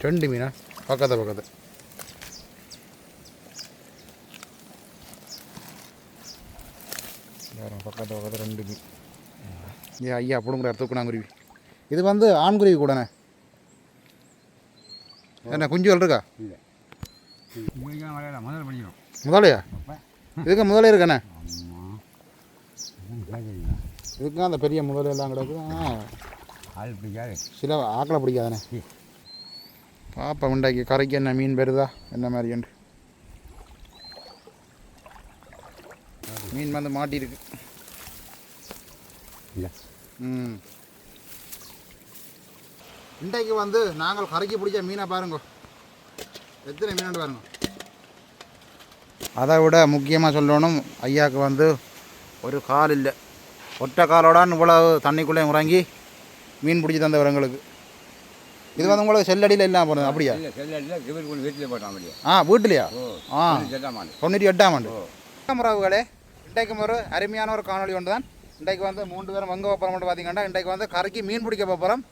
ரெண்டு மீனா பக்கத்தை பக்கத்து பக்கத்து பக்கத்து ரெண்டு மீன். ஏன் ஐயா பிடுங்குறாரு தூக்குனாங்குருவி. இது வந்து ஆண்குருவி கூடண்ணே. என்ன குஞ்சுகள் இருக்கா? முதலையா? இதுக்கு முதலே இருக்காண்ணே. இதுக்கு அந்த பெரிய முதலையெல்லாம் கிடக்கு. சில ஆக்களை பிடிக்காதானே. பாப்பா உண்டாக்கி கரைக்கு என்ன மீன் பெறுதா என்ன மாதிரி என்று. மீன் வந்து மாட்டியிருக்கு. இன்றைக்கு வந்து நாங்கள் கரைக்கு பிடிச்ச மீனை பாருங்க, எத்தனை மீன் பாருங்க. அதை விட முக்கியமாக சொல்லணும், ஐயாவுக்கு வந்து ஒரு கால் இல்லை, ஒற்றை காலோடான்னு இவ்வளவு தண்ணிக்குள்ளே இறங்கி மீன் பிடிச்சி தந்தவரங்களுக்கு. இது வந்து உங்களுக்கு செல்லடியில் இல்லாமல் போனது அப்படியா? வீட்டிலையா? 98ஆம் ஆண்டு. முறவுகளே, இன்றைக்கு ஒரு அருமையான ஒரு காணொலி ஒன்று தான். இன்றைக்கு வந்து 3 பேரும் வங்க போகிறோம் பார்த்தீங்கன்னா, இன்றைக்கு வந்து கரைக்கு மீன் பிடிக்க போகிறோம்.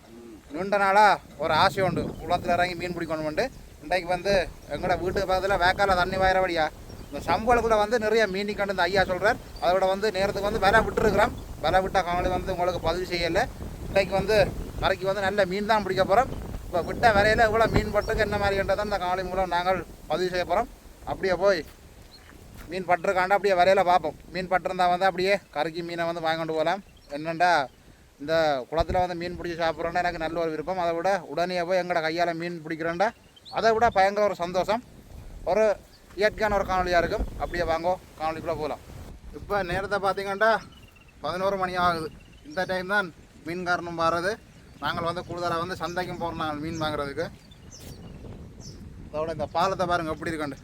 நீண்ட நாளாக ஒரு ஆசை உண்டு, குளத்தில் இறங்கி மீன் பிடிக்கணும்ண்டு. இன்றைக்கு வந்து எங்களோட வீட்டுக்கு பக்கத்தில் வேக்கால தண்ணி வாயிறபடியா இந்த சம்பளக்குள்ளே வந்து நிறைய மீன் கண்டு இந்த ஐயா சொல்கிறார். அதோட வந்து நேரத்துக்கு வந்து விலை விட்டுருக்குறோம். விலை விட்ட காணொலி வந்து உங்களுக்கு பதிவு செய்யலை. இன்றைக்கு வந்து கரைக்கு வந்து நல்ல மீன் தான் பிடிக்க போகிறோம். இப்போ விட்ட வரையில் இவ்வளோ மீன் பட்டுக்கு என்ன மாதிரின்றதான் இந்த காணொலி மூலம் நாங்கள் பதிவு செய்ய போகிறோம். அப்படியே போய் மீன் பட்டுருக்காண்டா அப்படியே வரையில் பார்ப்போம். மீன் பட்டிருந்தா வந்து அப்படியே கரைக்கு மீனை வந்து வாங்கிட்டு போகலாம். என்னென்னா இந்த குளத்தில் வந்து மீன் பிடிச்சி சாப்பிட்றோன்னா எனக்கு நல்ல ஒரு விருப்பம். அதை விட உடனே போய் எங்களோட கையால் மீன் பிடிக்கிறோண்டா அதை விட பயங்கர ஒரு சந்தோஷம், ஒரு இயற்கையான ஒரு காணொலியாக இருக்கும். அப்படியே வாங்கோ காணொலிக்குள்ளே போகலாம். இப்போ நேரத்தை பார்த்தீங்கன்னா 11 மணி ஆகுது. இந்த டைம் தான் மீன்காரனும் வர்றது. நாங்கள் வந்து கூடுதலாக வந்து சந்தைக்கும் போகிறோம் நாங்கள் மீன் வாங்குறதுக்கு. அதோட இந்த பாலத்தை பாருங்கள் எப்படி இருக்காண்டு.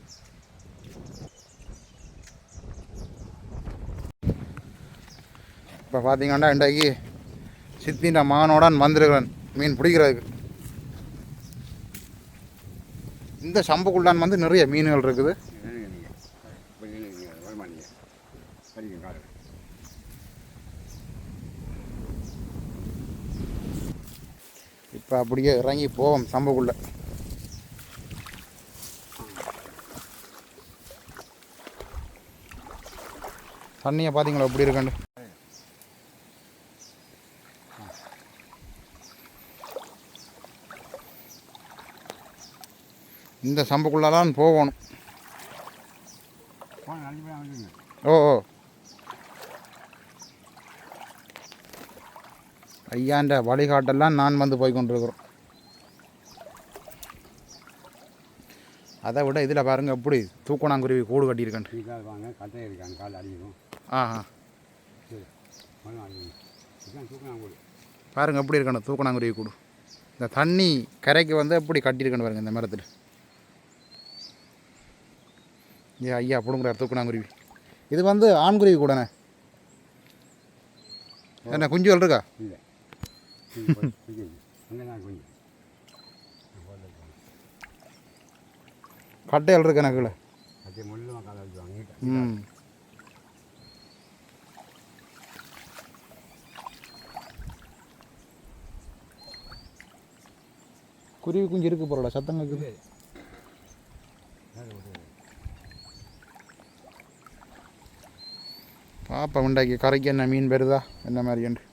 இப்போ பார்த்தீங்கன்னா இன்றைக்கு சித்தின்ற மகனோடான் வந்திருக்கிறேன் மீன் பிடிக்கிறதுக்கு. இந்த சம்புக்குள்ளான் வந்து நிறைய மீன்கள் இருக்குது. இப்போ அப்படியே இறங்கி போவோம் சம்புக்குள்ள. தண்ணியை பார்த்தீங்களா எப்படி இருக்காண்டு. இந்த சம்புக்குள்ளதான் போகணும். ஓ ஐயாண்ட வழிகாட்டெல்லாம் நான் வந்து போய் கொண்டிருக்கிறோம். அதை விட இதில் பாருங்கள் எப்படி தூக்கணாங்குருவி கூடு கட்டியிருக்கேன். பாருங்கள் எப்படி இருக்கணும் தூக்கணாங்குருவி கூடு. இந்த தண்ணி கரைக்கு வந்து எப்படி கட்டியிருக்கேன்னு பாருங்கள் இந்த மரத்தில். ஏன் ஐயா பிடுங்குறாரு தூக்கணாங்குருவி. இது வந்து ஆண்குருவி கூடண்ணே. என்ன குஞ்சுகள் இருக்கா? கட்டைகள் இருக்கு எனக்குள்ள. குருவி குஞ்சு இருக்கு போறோட சத்தம் இருக்குது. பாப்பா உண்டாக்கி கரைக்கு என்ன மீன் பெறுதா என்ன மாதிரி என்று.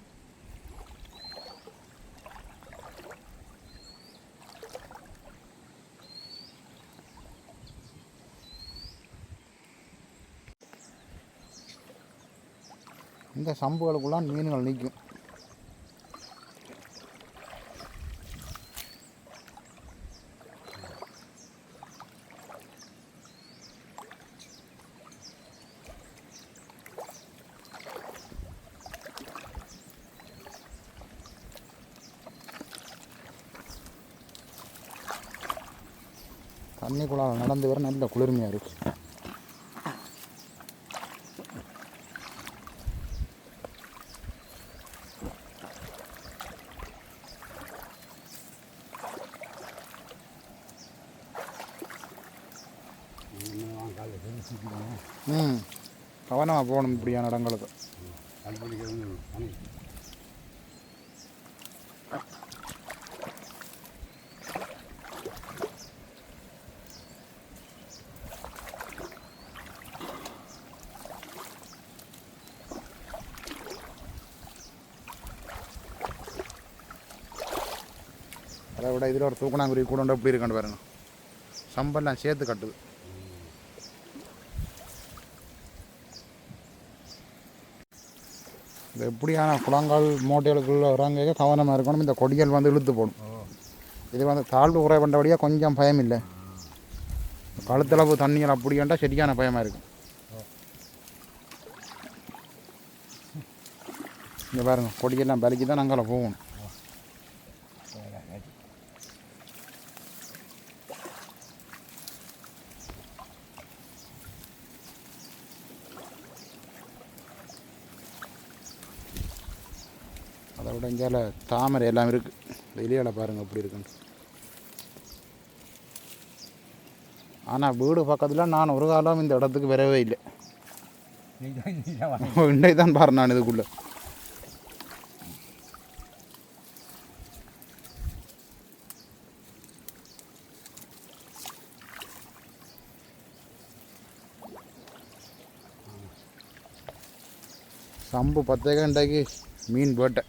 இந்த சம்புகளுக்குள்ளான் மீன்கள் நிற்கும். தண்ணிக்குள்ளால் நடந்து வர நல்ல குளிர்மையாக இருக்குது. கவனமாக போகணும் இப்படியான இடங்களுக்கு. அதை விட இதில் ஒரு தூக்கணாங்குருவி கூட எப்படி இருக்கான்னு பாருங்க. சம்பெல்லாம் சேர்த்து கட்டுது. இது எப்படியான குளங்கால் மோட்டைகளுக்குள்ள இறங்க கவனமாக இருக்கணும். இந்த கொடிகள் வந்து இழுத்து போடும். இது வந்து தாழ்வு உரை பண்ணுறபடியாக கொஞ்சம் பயம் இல்லை. கழுத்தளவு தண்ணிகள் அப்படின்ட்டா சரியான பயமாக இருக்கும். இங்கே பாருங்க, கொடியெல்லாம் பலிக்கு தான் நாங்கள் போகணும். அதை விட இங்கே தாமரை எல்லாம் இருக்குது. வெளியால் பாருங்கள் எப்படி இருக்குன்னு. ஆனால் வீடு பக்கத்தில் நான் ஒரு காலம் இந்த இடத்துக்கு வரவே இல்லை. இன்றைக்கு தான் பாரு நான் இதுக்குள்ளே. சம்பு 10 இன்றைக்கு மீன் போட்டை.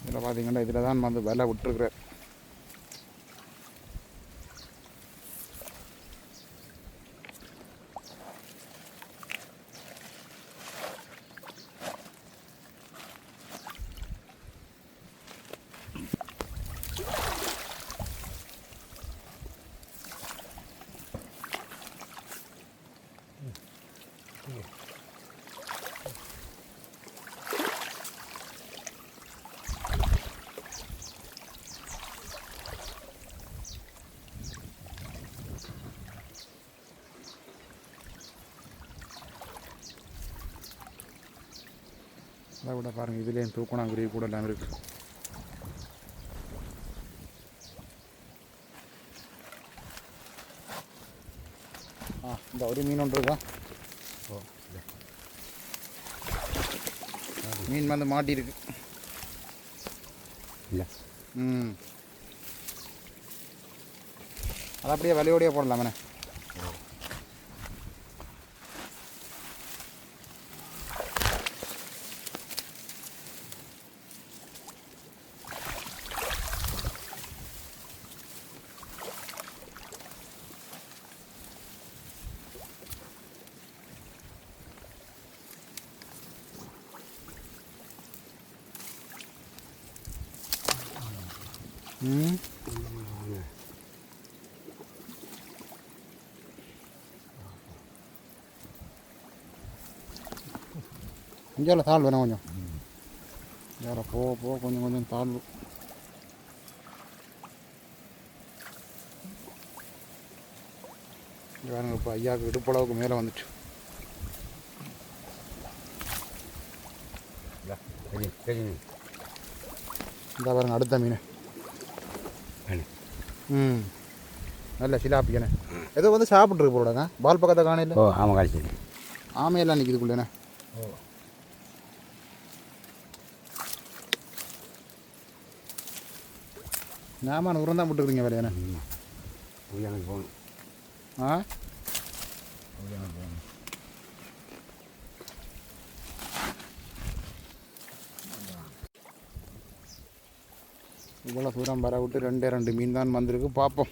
இதில் பார்த்தீங்கன்னா இதில் தான் வந்து விலை விட்டுருக்குறார். அதை விட பாருங்கள், இதுலேயும் தூக்கணாங்குருவி கூட எல்லாம் இருக்குது. இந்த ஒரு மீன் ஒன்று இருக்கா. மீன் வந்து மாட்டியிருக்கு. இல்லை, அது அப்படியே வலையோடையே போடலாமே. இங்கே தாழ் வேணும் கொஞ்சம். வேறு போக கொஞ்சம் கொஞ்சம் தாழ்வு. வேணுங்க, இப்போ ஐயாவுக்கு இடுப்பளவுக்கு மேலே வந்துட்டு. இந்த பாருங்க அடுத்த மீன். நல்ல சிலாப்பிக்கண்ணே. ஏதோ வந்து சாப்பிட்ருக்கு போடாங்க. பால் பக்கத்தை காணையில். ஆமாம், காய்ச்சி ஆமையெல்லாம் நிற்கிதுக்குள்ளேண்ணே. ஞாபகம் உரம் தான் போட்டுக்கிறீங்க வேலையாண்ணே. போகணும். இவ்வளோ தூரம் வர விட்டு 2 மீன் தான் வந்திருக்கு. பார்ப்போம்.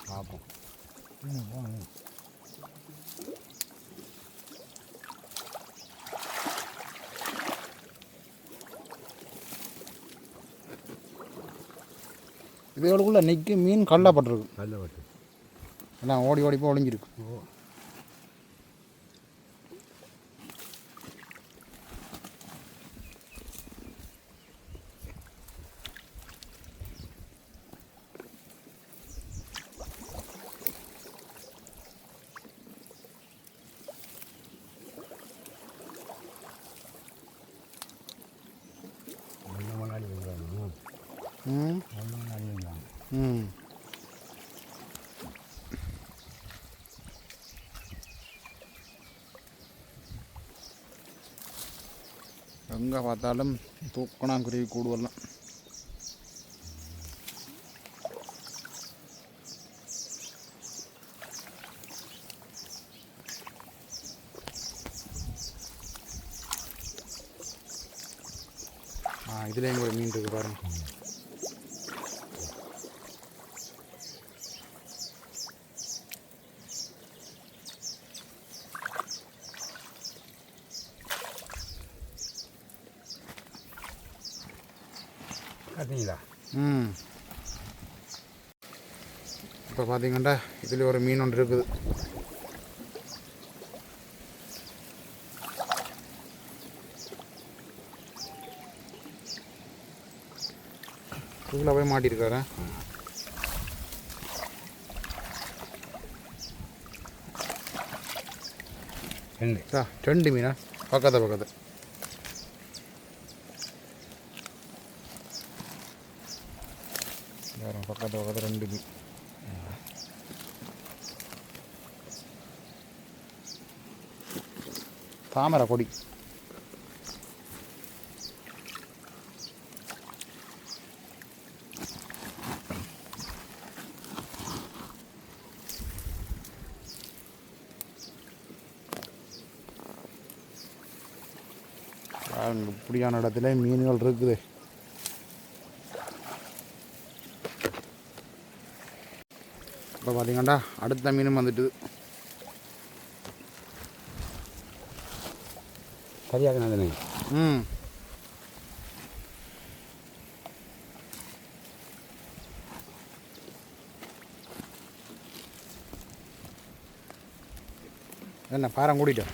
இதுகளுக்குள்ள நிற்கி மீன் கல்லப்பட்டிருக்கு. எல்லாம் ஓடி ஓடி போய் ஒளிஞ்சிருக்கு. எங்கே பார்த்தாலும் தூக்கணாங்குருவி கூடுவலாம். இதுலேயும் ஒரு மீன் இருக்குது பாருங்க. பார்த்தீங்களா? இப்போ பார்த்தீங்கன்னா இதில் ஒரு மீன் ஒன்று இருக்குது. இதில் போய் மாட்டியிருக்காரு. ரெண்டு மீனா பக்கத்து பக்கத்து ரெண்டு மீன். தாமரை கொடி. இப்படியான இடத்துல மீன்கள் இருக்குது. இப்போ பார்த்தீங்கன்னா அடுத்த மீனும் வந்துட்டு சரியாக தானே. என்ன பாரம் கூட்டிட்டோம்.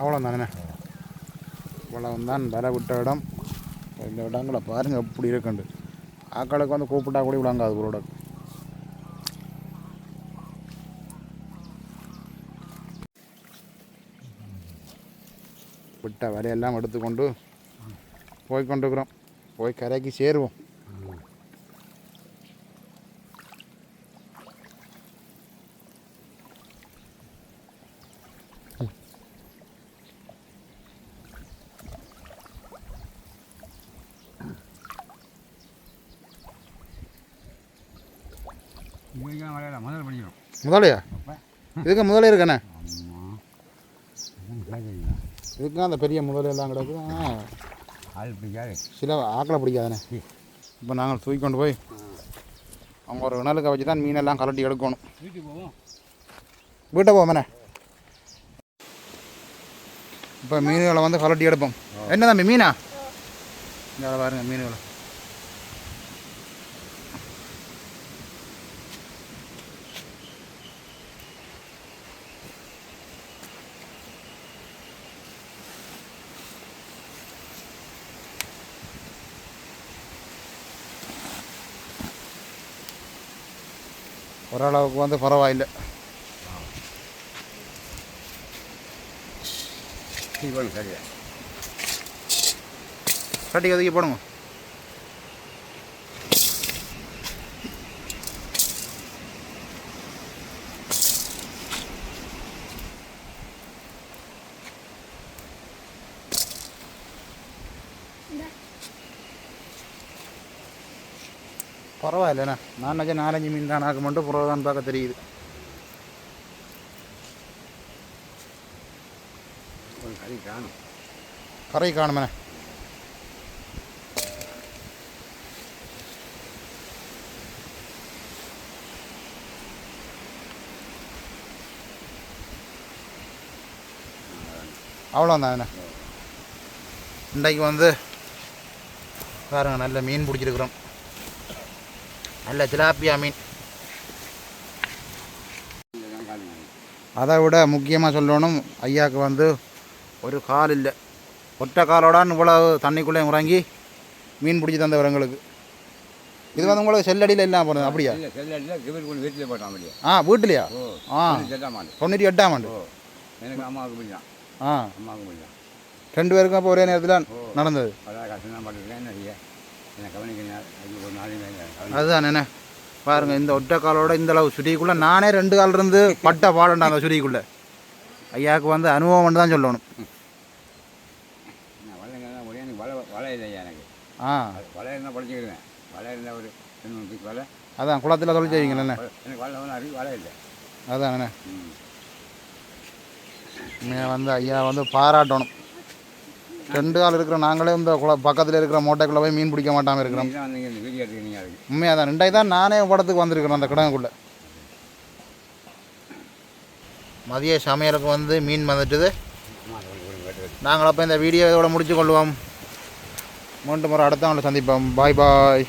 அவ்வளோதானே, இவ்வளவுதான் வலை விட்ட இடம். இந்த இடங்களை பாருங்கள் எப்படி இருக்குண்டு. ஆக்களுக்கு வந்து கூப்பிட்டா கூட விடாங்காது ஒரு இடம். விட்ட வலையெல்லாம் எடுத்துக்கொண்டு போய்கொண்டிருக்கிறோம். போய் கரைக்கு சேருவோம். முதலையா? இதுக்கு முதலே இருக்கானே. இதுக்கு அந்த பெரிய முதலையெல்லாம் கிடக்கு. சில ஆக்களை பிடிக்காதானே. இப்போ நாங்கள் தூக்கி கொண்டு போய் அவங்க ஒரு இணலுக்கு வச்சு தான் மீனெல்லாம் கலட்டி எடுக்கணும். வீட்டை போவோமேண்ணே. இப்போ மீன்களை வந்து கலட்டி எடுப்போம். என்ன தம்பி மீனா? இங்கே பாருங்கள் மீன்களை. ஓரளவுக்கு வந்து பரவாயில்லை. சரியா கட்டி கதைக்கு போடுங்க. பரவாயில்லண்ணா. நான் நினச்சேன் 4-5 மீன் தான் ஆக மட்டும் புறதான் பார்க்க தெரியுது. கரை காணுமண்ணே. அவ்வளோதாண்ணே. இன்றைக்கு வந்து பாருங்க நல்ல மீன் பிடிச்சிருக்கிறோம். நல்ல திலாப்பியா மீன். அதை விட முக்கியமாக சொல்லணும், ஐயாவுக்கு வந்து ஒரு கால் இல்லை. ஒற்றை காலோடான்னு இவ்வளவு தண்ணிக்குள்ளே இறங்கி மீன் பிடிச்சி தந்தவர் எங்களுக்கு. இது வந்து உங்களுக்கு செல்லடியில் இல்லாமல் போனது அப்படியா? வீட்டிலையா? 98ஆம் ஆண்டு. ரெண்டு பேருக்கும் அப்போ ஒரே நேரத்தில் நடந்தது. அதுதான் என்ன பாருங்கள் இந்த ஒற்றை காலோட இந்த அளவு சுரிக்குள்ளே நானே 2 கால் இருந்து பட்ட பாடண்டா அந்த சுரிக்குள்ளே. ஐயாவுக்கு வந்து அனுபவம் தான் சொல்லணும். வலை இல்லையா எனக்கு. வலை இருந்தால் படிச்சுக்கிறேன். வலை இருந்தால் ஒரு 2 வலை. அதான் குளத்தில் தொழில் செய்வீங்களே. எனக்கு வலை ஒன்றும் அறிவு வலை இல்லை. அதானே வந்து ஐயா வந்து பாராட்டணும். 2 கால் இருக்கிற நாங்களே இந்த பக்கத்தில் இருக்கிற மோட்டைக்குள்ளே போய் மீன் பிடிக்க மாட்டாமல் இருக்கிறோம். உண்மையாக தான் 2 தான் நானே படத்துக்கு வந்திருக்கிறேன் அந்த கடனுக்குள்ளே. மதிய சமையலுக்கு வந்து மீன் வந்துட்டுது. நாங்கள் அப்போ இந்த வீடியோ இதோட முடிச்சு கொள்வோம். மீண்டும் ஒரு அடுத்த நாள் சந்திப்போம். பாய் பாய்.